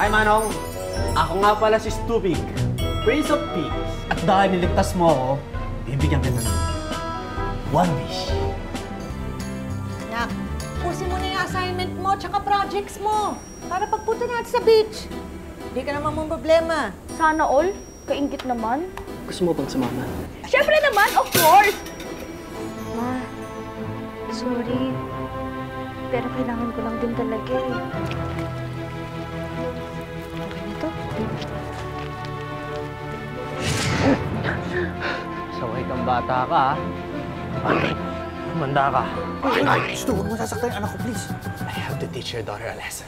Hi, Manong! Ako nga pala si Stupig, Prince of Pigs. At dahil niligtas mo ako, bibigyan kita ng one wish. Nak, pusin mo na yung assignment mo tsaka projects mo para pagpunta natin sa beach. Hindi ka naman mong problema. Sana all. Kaingit naman. Gusto mo bang sumama? Siyempre naman, of course! Ma, sorry. Pero kailangan ko lang din talaga eh. Okay na to? Saway kang bata ka, ha? Manda ka. Gusto, huwag mo sasaktan yung anak ko, please. I have to teach your daughter a lesson.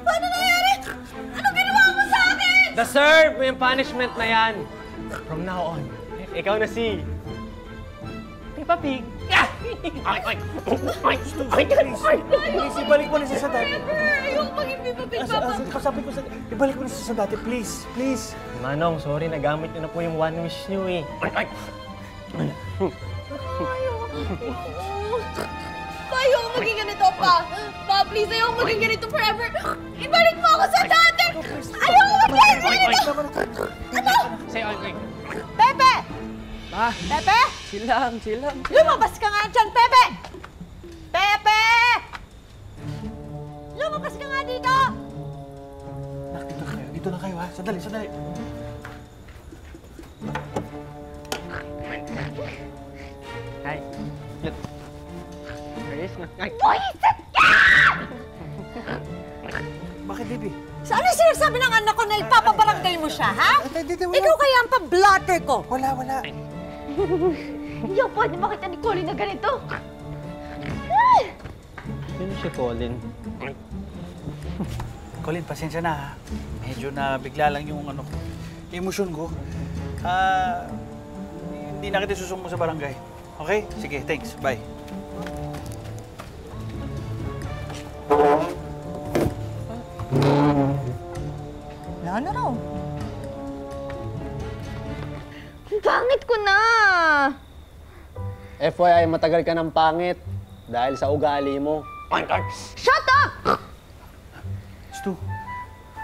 Paano nangyari? Ano ginawa mo sa akin? Deserve mo yung punishment na yan. From now on, ikaw na si... Peppa Pig. Please, ibalik mo na siya sa dati. Ayoko maging Peppa Pig, Papa. Sabi ko sa... Ibalik mo na siya sa dati, please. Please. Manong, sorry, nagamit niyo na po yung one wish niyo eh. Ayoko maging ganito, Pa. Pa, please, ayoko maging ganito forever. Ibalik mo ako sa dati! Ayoko maging ganito! Ano? Say, oink. Pepe! Ma, Pepe! chill lang, chill lang. Lumabas ka nga dyan, Pepe! Pepe! Lumabas ka nga dito! Nak, dito na kayo. Dito na kayo, ha? Sandali, sandali. Hi. Look. Ayos na. Ay! Buisit ka! Bakit, baby? Sa ano yung sinasabi ng anak ko na ipapabarangay mo siya, ha? Dito, Ikaw kaya ang pa-blotter ko. Wala, wala. Hindi ako pwede makita ni Colin na ganito. Sino si Colin? Colin, pasensya na, ha? Medyo na bigla lang yung emosyon ko. Hindi na kita susumbong sa barangay. Okay? Sige, thanks. Bye. Ano raw? Ang pangit ko na! FYI, matagal ka ng pangit dahil sa ugali mo. Shut up! Stu,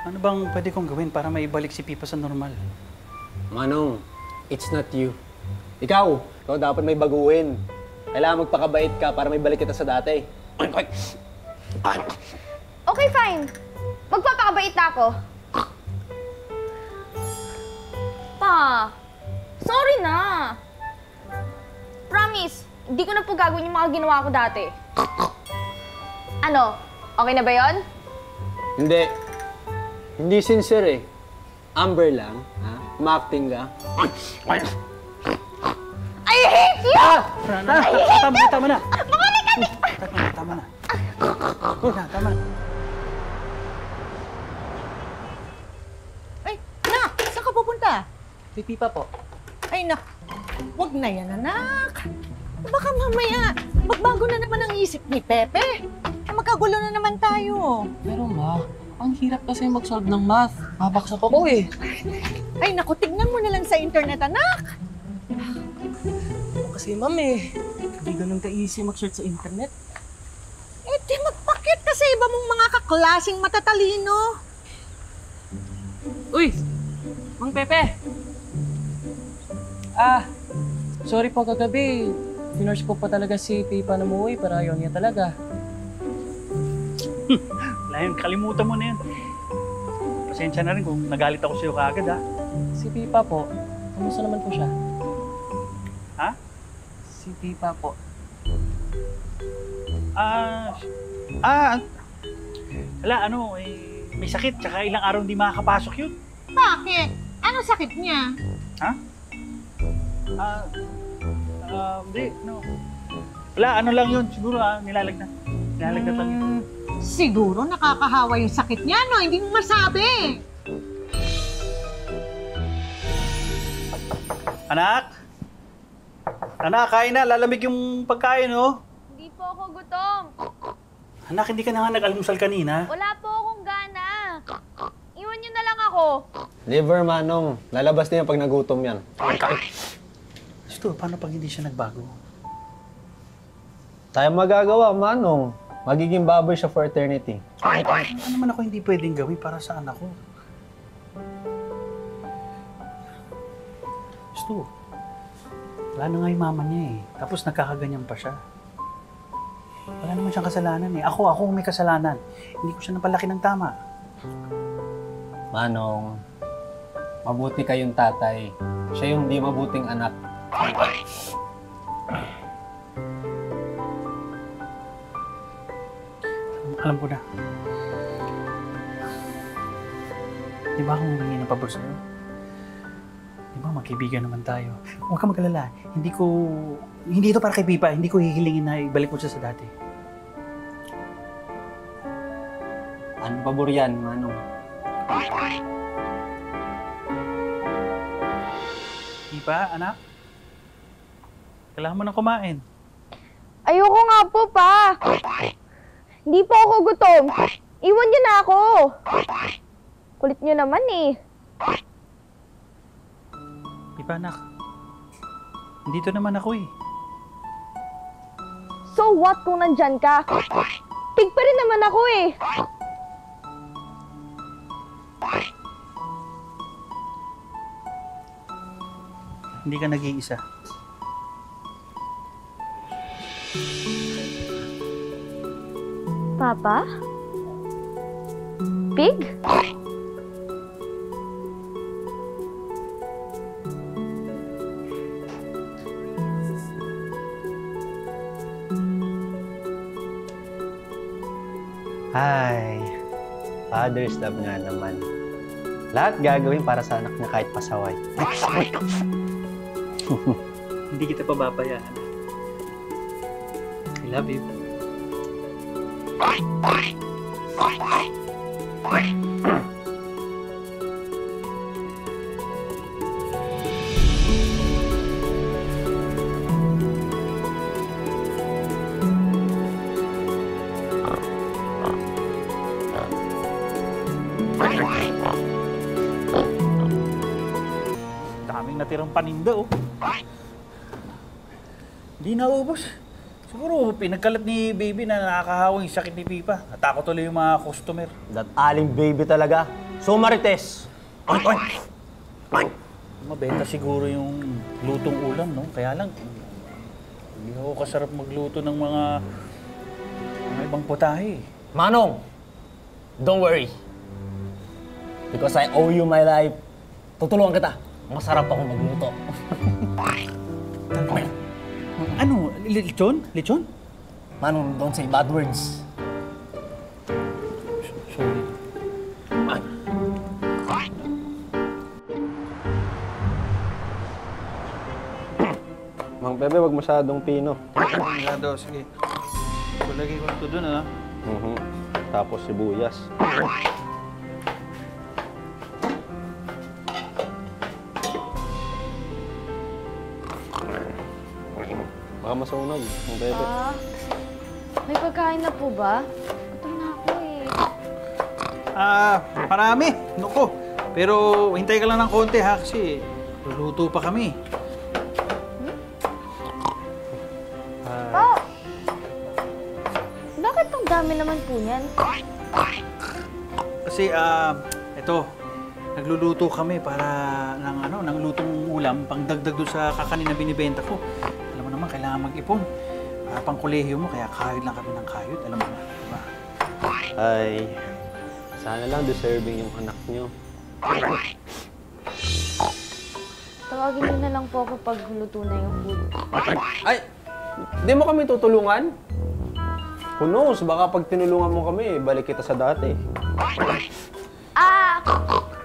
ano bang pwede kong gawin para maibalik si Pipa sa normal? Manong, it's not you. Ikaw dapat may baguhin. Kailangan magpakabait ka para may balik kita sa dati. Okay, fine. Magpapakabait na ako. Pa, sorry na. Promise, hindi ko na po gagawin yung mga ginawa ko dati. Ano? Okay na ba yon? Hindi. Hindi sincere eh. Amber lang, ha? Ma-acting ka. I hate you! Tama na. Tama na. Tama na. Ay, anak! Saan ka pupunta? Si Pipa po. Ay, nak. Huwag na yan, anak. Baka mamaya, magbago na naman ang isip ni Pepe. Magkagulo na naman tayo. Pero ma, ang hirap kasi mag-solve ng math. Mabaksak ako eh. Ay, naku, tignan mo na lang sa internet, anak. Kasi ma'am eh, hindi ganun ka-easy mag-search sa internet. Eh, di magpakit kasi iba mong mga kaklaseng matatalino. Uy! Mang Pepe! Sorry po kagabi. Pinurse ko pa talaga si Pipa na umuwi para ayaw niya talaga. Wala yun, kalimutan mo na yun. Pasensya na rin kung nagalit ako sa'yo kaagad, ha? Si Pipa po, kamusta naman po siya? Ha? Si Pipa po. Wala, may sakit, tsaka ilang araw hindi makakapasok yun. Bakit? Ano sakit niya? Ha? Hindi, no. Wala, ano lang yun, siguro nilalagnat. Nilalagnat lang yun. Siguro nakakahawa yung sakit niya, no? Hindi mo masabi. Anak! Anak, kain na. Lalamig yung pagkain, oh. Hindi po ako gutom. Anak, hindi ka na nga nag-almusal kanina. Wala po akong gana. Iwan niyo na lang ako. Liver, Manong. Lalabas na yan pag nagutom yan. Sto, paano pag hindi siya nagbago? Tayo magagawa, Manong. Magiging baboy siya for eternity. Ano naman ako hindi pwedeng gawin para sa anak ko? Sto, wala na nga yung mama niya eh. Tapos nagkakaganyan pa siya. Wala naman siyang kasalanan eh. Ako ang may kasalanan. Hindi ko siya napalaki ng tama. Manong, mabuti kayong tatay. Siya yung di mabuting anak. Alam ko na. Di ba akong humingi ng pabor sa'yo? Di ba magkaibigan naman tayo? Huwag ka mag-alala. Hindi ito para kay Pipa. Hindi ko hihilingin na ibalik mo siya sa dati. Ano pabor yan, Manong? Pipa, anak? Kailangan mo nang kumain. Ayoko nga po, pa. Hindi po ako gutom. Iwan niyo na ako. Kulit niyo naman eh. Pipa, anak. Dito naman ako eh. So what kung nandyan ka? Pig pa rin naman ako eh. Hindi ka nag-iisa. Papa? Pig? Ay, father's love nga naman. Lahat gagawin para sa anak niya kahit pasaway. Hindi kita pababayaan. I love you. Daming natirang paninda oh. Hindi naubos. Siguro pinagkalat ni baby na nakakahawa yung sakit ni Pipa. Natakot tuloy yung mga customer. That aling baby talaga. So, Marites. Mabenta siguro yung lutong ulam, no? Kaya lang, hindi ako kasarap magluto ng mga ibang putahe. Manong, don't worry. Because I owe you my life. Tutulungan kita. Masarap ako magluto. Ano? Lechon? Lechon? Manong, don't say bad words. Sorry. Mang Pepe, wag masyadong pino. Masyado, sige. Palagay ko ito dun, ha? Tapos sibuyas. Baka masunog, Mang Pepe. May pagkain na po ba? Gutom na ako eh. Marami. Naku. Pero hintay ka lang ng konti, ha? Kasi luluto pa kami. Pa! Bakit ang dami naman po niyan? Kasi, ito, nagluluto kami para ng lutong ulam, pang dagdag doon sa kakanin na binibenta ko. Alam mo naman, kailangan mag-ipon. Para pang kolehiyo mo, kaya kayod lang kami ng kayod. Alam mo na, diba? Ay, sana lang deserving yung anak niyo. Tawagin niyo na lang po ako pag luto na yung food. Ay, di mo kami tutulungan? Who knows, baka pag tinulungan mo kami, balik kita sa dati.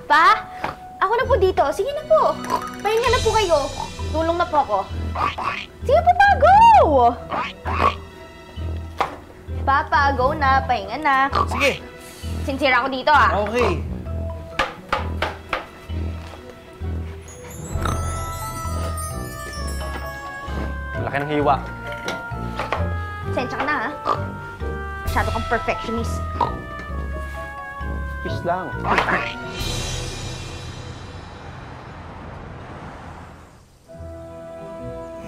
Pa? Ako na po dito. Sige na po. Pahinga na po kayo. Tulong na po ako. Sige po, pa. Go! Papa, go na. Pahinga na. Sige. Sincere ako dito, ah. Okay. Laki ng hiwa. Sensya ka na, ha? Masyado kang perfectionist. Peace lang.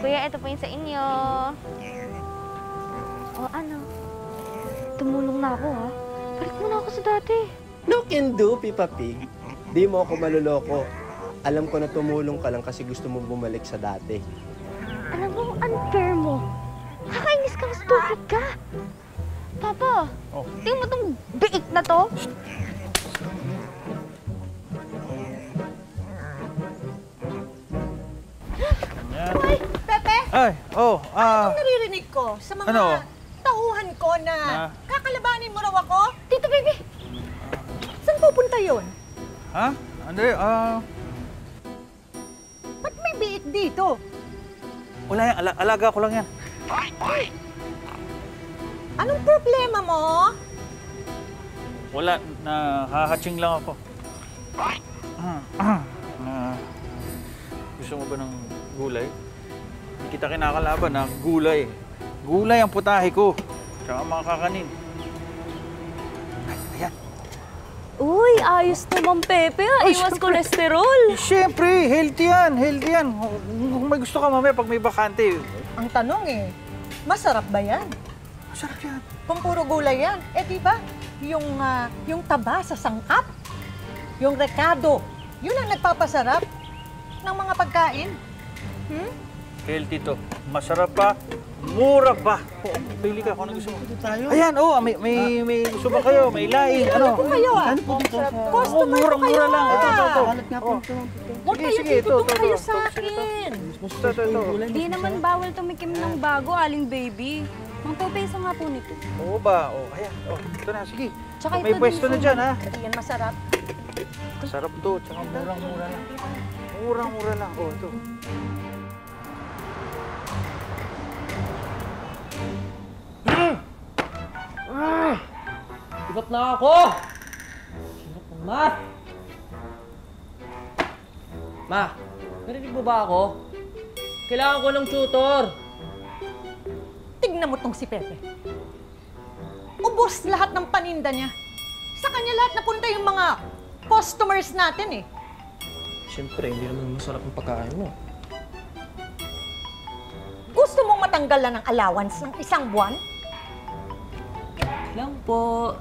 Kuya, ito po yung sa inyo. O ano? Tumulong na ako, ha? Balik mo na ako sa dati. No can do, Peppa Pig. Di mo ako maluloko. Alam ko na tumulong ka lang kasi gusto mo bumalik sa dati. Alam mo, unfair mo. Kakainis kang stupid ka. Papa, tingnan mo tong biik na to. Ay, Pepe! Ay, Anong naririnig ko sa mga Ano? tauhan ko na kakalabanin mo raw ako? Tito Baby! Saan pupunta yun? Ha? Andre, Ba't may biik dito? wala yan. Alaga ko lang yan. Anong problema mo? Wala, hahatching lang ako. Gusto mo ba ng gulay? Hindi kita kinakalaban na gulay. Gulay ang putahe ko. Tsaka mga kakanin. Ayan. Uy, ayos naman, Pepe. Iwas kolesterol. Siyempre, healthy yan. Healthy yan. Kung may gusto ka mamaya pag may bakante. Ang tanong masarap ba yan? Masarap yan. Kung puro gulay yan, di ba? Yung taba sa sangkap, yung rekado, yun ang nagpapasarap ng mga pagkain. Healthy to. Masarap pa. Mura pa. Pili ka kung ano gusto mo. Ayan, may gusto ba kayo? May laing, ano? Kung kayo customer ko kayo mura lang. Ito. Huwag kayo dito kayo sa akin. Di naman bawal tumikim ng bago, aling baby. Mang Pepe, isa nga po nito. Oo ba? Ayan. Ito na, sige. Tsaka May ito pwesto na din, dyan, ha? Hindi yan masarap. Masarap to. Tsaka murang-mura lang. Murang-mura lang. Ito. Ibat na ako! Hirap mo, Ma! Ma, narinig mo ba ako? Kailangan ko ng tutor. Tignan mo tong si Pepe. Ubos lahat ng paninda niya. Sa kanya lahat napunta yung mga customers natin Siyempre, hindi naman masarap ang pagkain mo. Gusto mong matanggal lang ng allowance ng isang buwan? Lang po.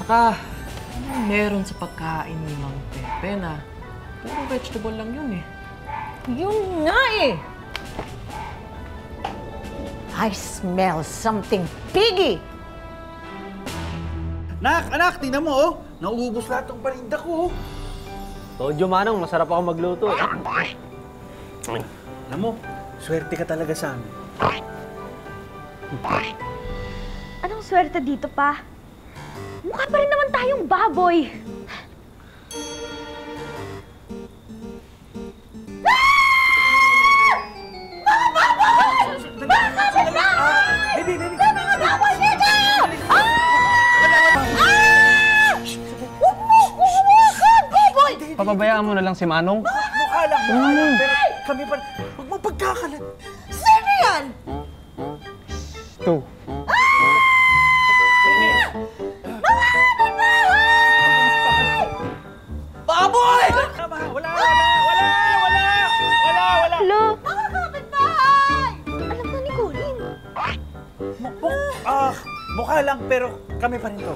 Tsaka, ano meron sa pagkain ni Mang Pepe na puro vegetable lang yun Yun nga I smell something piggy! Anak, tingnan mo, nauubos lahat ng paninda ko, Tojo, Manong, masarap ako magluto. Alam mo, swerte ka talaga sa amin. Anong swerte dito, pa? Mukha pa rin naman tayong baboy. Papabayaan mo na lang si Manong. Mukha lang. Pero kami pa, huwag mo pagkakalat. Sino yan? Ito. Baboy! Wala! Hello? Mga kapitbahay! Alam na ni Colin. Mukha lang, pero kami pa rin to.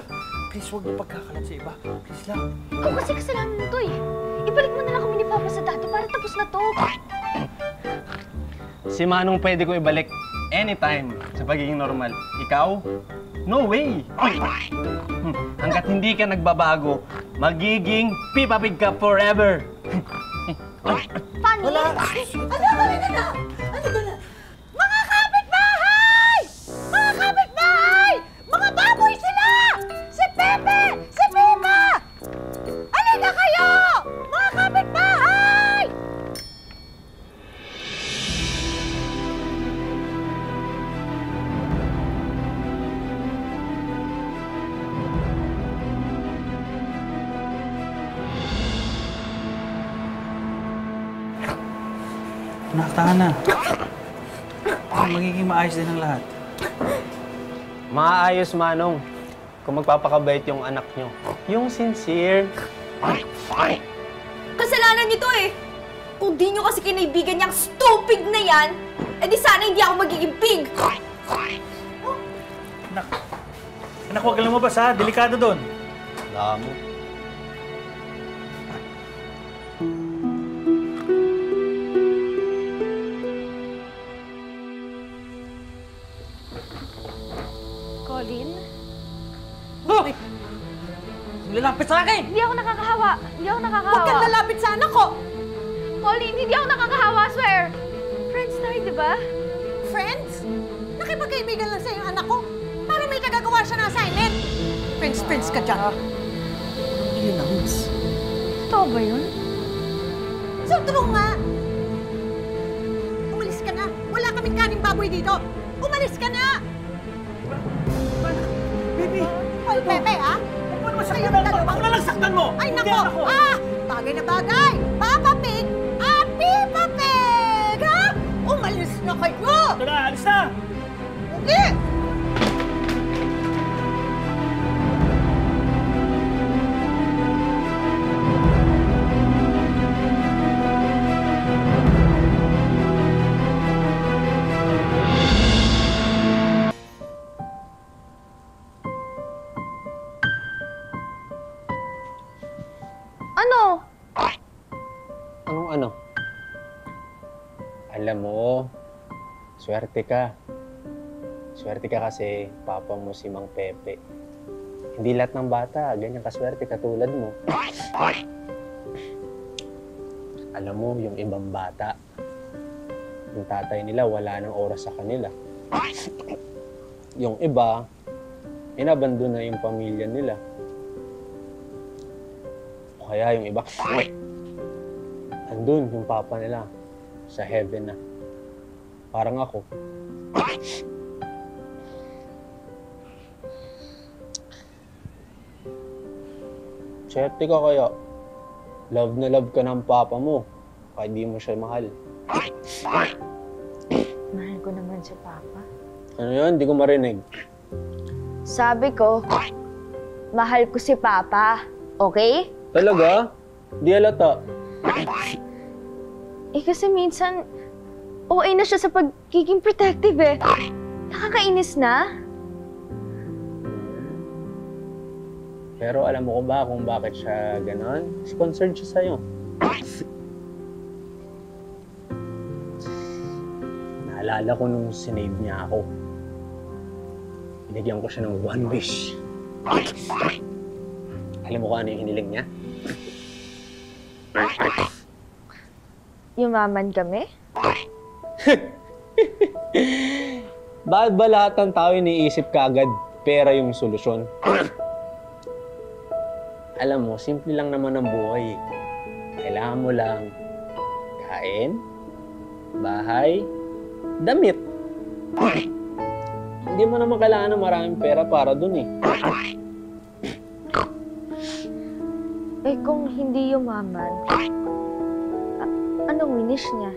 Please, huwag mo pagkakalat sa iba. Please lang. Ikaw kasi kasalanan mo to Ibalik mo na lang kami ni Papa sa dati para tapos na to. Si Manong pwede ko ibalik anytime sa pagiging normal. Ikaw? No way! Hanggat hindi ka nagbabago, magiging Peppa Pig ka forever! Funny? Ano ba na? Mga kapitbahay! Mga kapitbahay! Mga baboy sila! Si Pepe! Si Pima! Halika kayo! Mga kapitbahay! Tahan na. Magiging maayos din ang lahat. Maayos, Manong, kung magpapakabait yung anak nyo. Yung sincere. Kasalanan niyo to Kung di nyo kasi kinaibigan niyang stupid na yan, edi sana hindi ako magiging pig! Anak, huwag ka lumabas ha. Delikado doon. Alam mo. Colin? Hoy! Lalapit sa akin! Hindi ako nakakahawa. Hindi ako nakakahawa. Huwag kang lalapit sa anak ko! Colin, hindi ako nakakahawa, swear. Friends tayo, di ba? Friends? Nakipagkaibigan lang sa yung anak ko para may kagagawa siya ng assignment. Friends ka dyan. Totoo ba yun? Sundro nga! Umalis ka na! Wala kaming kaning baboy dito! Umalis ka na! Baby! Hoy, Pepe, ha? Ano naman saktan mo? Ako na lang saktan mo! Ay, Hindi nako! ako. Bagay na bagay! Papa Pig! Pipa Pig! Ha? Umalis na kayo! Ito na, alis na! Hindi! Ano? Anong ano? Alam mo, swerte ka. Swerte ka kasi papa mo si Mang Pepe. Hindi lahat ng bata ganyan kaswerte katulad mo. Alam mo, yung ibang bata, yung tatay nila wala nang oras sa kanila. Yung iba, inabandon na yung pamilya nila. O kaya yung iba, andun yung papa nila sa heaven na. Parang ako. Swerte ka kaya. Love na love ka ng papa mo. Kahit di mo siya mahal. Mahal ko naman si Papa. Ano yun? Di ko marinig. Sabi ko, mahal ko si Papa. Okay? Talaga? Di halata. Eh kasi minsan, OA na siya sa pagiging protective eh. Nakakainis na. Pero alam mo ko ba kung bakit siya ganon? Sponsored siya sa'yo. Naalala ko nung sinave niya ako. Binigyan ko siya ng 1 wish. Alam mo kung ano yung hiniling niya? Yumaman kami? Bakit ba lahat ng tao iniisip kaagad pera yung solusyon? Alam mo, simple lang naman ang buhay. Kailangan mo lang kain, bahay, damit. Hindi mo naman kailangan ng maraming pera para dun eh. Eh kung hindi yumaman, anong winish niya?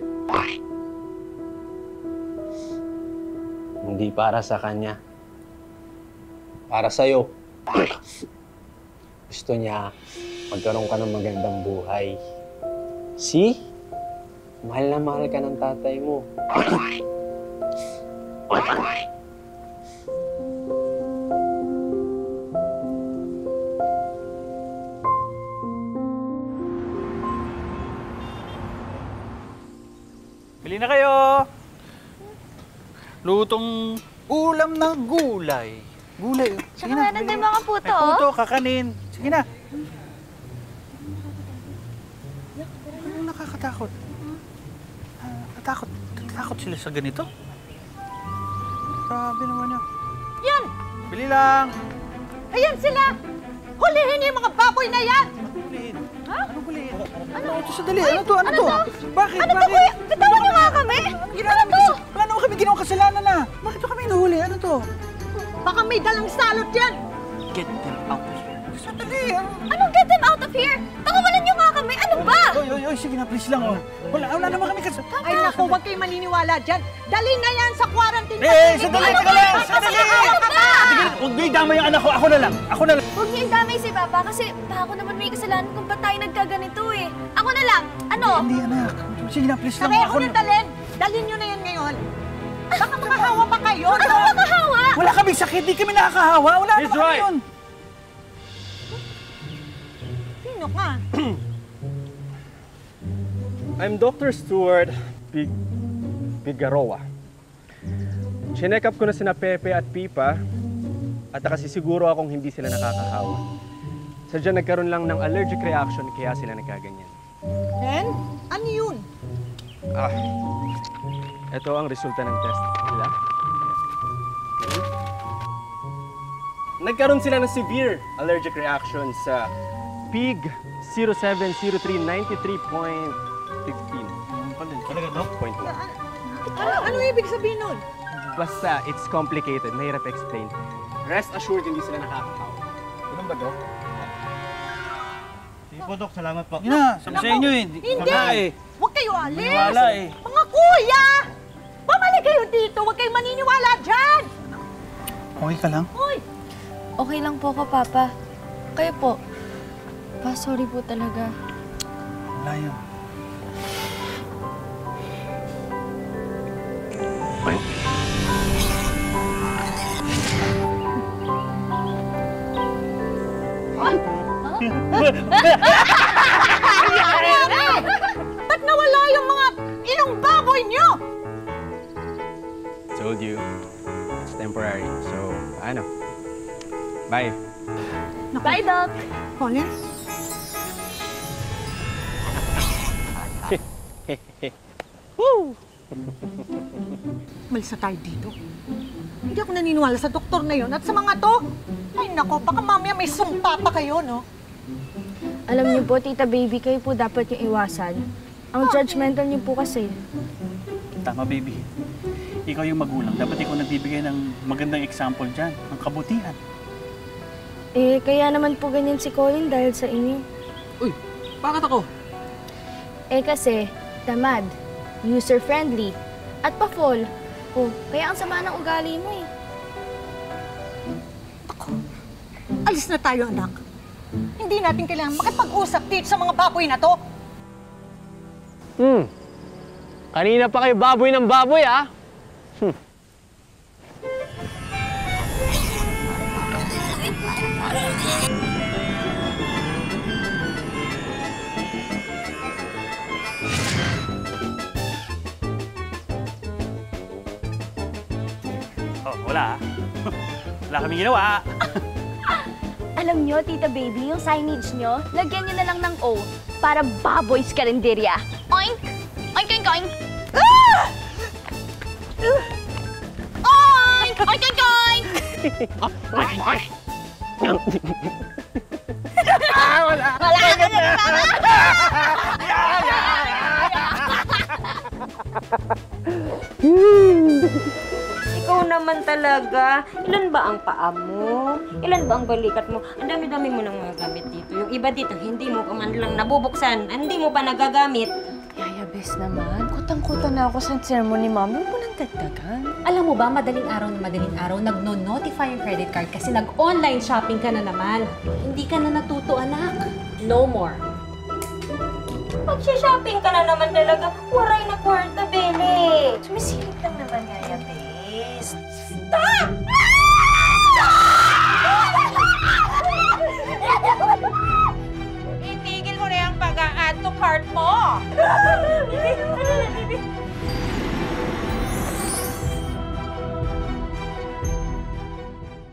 Hindi para sa kanya. Para sa'yo. Gusto niya magkaroon ka ng magandang buhay. See? Mahal na mahal ka ng tatay mo. Bili na kayo! Lutong ulam ng gulay. Gulay. Sige na. Meron din mga puto, May puto, kakanin. Sige na. Anong nakakatakot? Natakot sila sa ganito? Grabe naman yan. Yan! Bili lang. Ayan sila! Hulihin niyo yung mga baboy na yan! Anong hulihin? Ha? Anong hulihin? Ano? Ito sandali. Ano to? ano to? Bakit? Ano to, Bakit? kuya? Bitawan niyo nga kami! Ano to? Wala naman kami ginawang kasalanan na. Bakit ba kami inuhuli? Ano to? Baka may dalang salot yan! Get them out of here. Sandali. Anong get them out of here? Takawalan niyo nga kami! Ano ba? Oy, sige na. Please lang. Oh. Wala naman kami kasalanan. Ay naku, huwag kayong maniniwala dyan. Dali na yan sa quarantine. Eh, sandali, teka lang! Sandali! Ano ba? Sige, huwag niyo idama yung anak ko. Ako na lang. Huwag niyo idamay si Papa kasi baka ako naman may kasalanan kung ba't tayo nagkaganito eh. Ako na lang! Ano? Hindi, anak. Sige na, please lang. Sabi ako nang dalhin! Dalhin nyo na yan ngayon! Baka makahawa pa kayo! Ano ba makahawa? Wala kaming sakit, di kami nakakahawa. Wala He's naman right. yun. Sino ka? I'm Dr. Stuart Figueroa. Chinek up ko na sina Pepe at Pipa at nakasisiguro akong hindi sila nakakahawa. Sadya nagkaroon lang ng allergic reaction kaya sila nagkaganyan. Then? Ano yun? Ito ang resulta ng test nila. Nagkaroon sila ng severe allergic reaction sa PIG 070393.15. Talaga, Doc? Point 1. Ano ibig sabihin nun? Basta, it's complicated. Mahirap explain. Rest assured, hindi sila nakakahawa. Ganun ba, Doc? Sige po, Doc. Salamat po. Yun na, sabi sa inyo eh. Hindi! Huwag kayo alis! Maniwala eh. Mga kuya! Bumalik kayo dito! Huwag kayong maniniwala dyan! Okay ka lang? Uy! Okay lang po ako, Papa. Kayo po. Pa, sorry po talaga. Wala yun. Ba't nawala yung mga ilong baboy nyo? Told you, it's temporary. So, ano? Bye. Bye, Doc! Colin? Malisa tayo dito. Hindi ako naniniwala sa doktor na yon at sa mga to. Ay nako, baka mamaya may sumpa pa kayo, no? Alam niyo po, Tita Baby, kayo po dapat yung iwasan. Ang judgmental niyo po kasi. Tama, baby. Ikaw yung magulang. Dapat ikaw nagbibigay ng magandang example dyan. Ang kabutihan. Eh, kaya naman po ganyan si Colin dahil sa inyo. Uy, bakit ako? Eh kasi, tamad, user-friendly, at pa-fall. Oh, kaya ang sama ng ugali mo eh. Alis na tayo, anak. Hindi natin kailangan makipag-usap dito sa mga baboy na to. Kanina pa kayo baboy ng baboy, ah! Oh, wala ah. Wala kaming ginawa. Alam nyo, Tita Baby, yung signage nyo, lagyan nyo na lang ng O para baboy's karinderya. Oink! Oink, oink, oink! Oink! Oink, oink, oink! Wala ka na Ikaw naman talaga. Ilan ba ang paa mo? Ilan ba ang balikat mo? Ang dami-dami mo ng mga gamit dito. Yung iba dito, hindi mo pa man lang nabubuksan. Hindi mo pa nagagamit. Yaya, bes naman. Kutang-kuta na ako sa sermon ni Mami. Huwag mo nang dagdagan. Alam mo ba, madaling araw, nagno-notify yung credit card kasi nag-online shopping ka na naman. Hindi ka na natuto, anak. No more. Mag-shopping ka na naman talaga. Waray na kwarta, Bele. Sumisilip lang naman, Yaya, bes. Stop! Itigil mo na yung pag-a-add to cart mo. Hindi